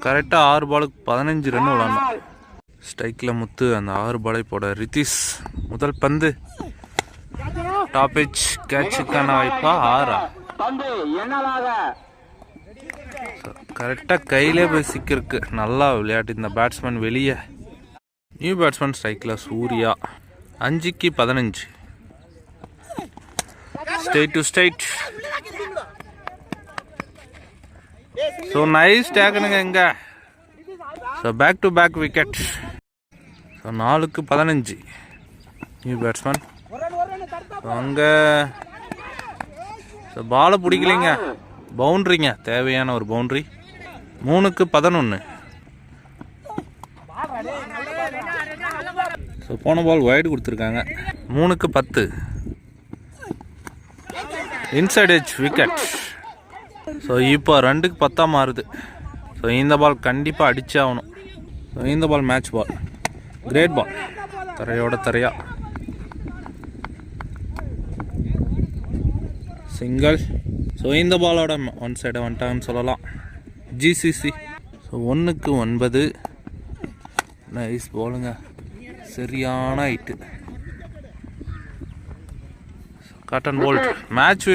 கரெக்டாக 6 பாலுக்கு 15 ரன் விளாண்டோம். ஸ்ட்ரைக்கில் முத்து, அந்த 6 பாலை போட ரித்திஷ். முதல் பந்து டாபிச், கேட்சுக்கான வாய்ப்பா 6. கரெக்டாக கையிலே போய் சிக்கிருக்கு. நல்லா விளையாட்டு இந்த பேட்ஸ்மேன். வெளியே நியூ பேட்ஸ்மேன் ஸ்ட்ரைக்கில் சூர்யா. 5க்கு 15. Straight to straight. So nice டேக்கனுங்க இங்க. So back to back wicket. So 4க்கு 15 நியூ பேட்ஸ்மேன். அங்கே ஸோ பாலை பிடிக்கலைங்க. பவுண்ட்ரிங்க, தேவையான ஒரு பவுண்ட்ரி. 3க்கு 11. ஸோ போன பால் வைடு கொடுத்துருக்காங்க. 3க்கு 10. Inside edge wicket. ஸோ இப்போ 2க்கு 10 மாறுது. ஸோ இந்த பால் கண்டிப்பாக அடிச்சே ஆகணும். ஸோ இந்த ball match ball, great ball, தரையோட தரையா. சிங்கிள். ஸோ இந்த பாலோட ஒன் சைடை வந்துட்டாங்கன்னு சொல்லலாம். ஜிசிசி. ஸோ 1க்கு 9. நைஸ் பாலுங்க, சரியான ஹைட்டு. Caught and bowled. மேட்ச்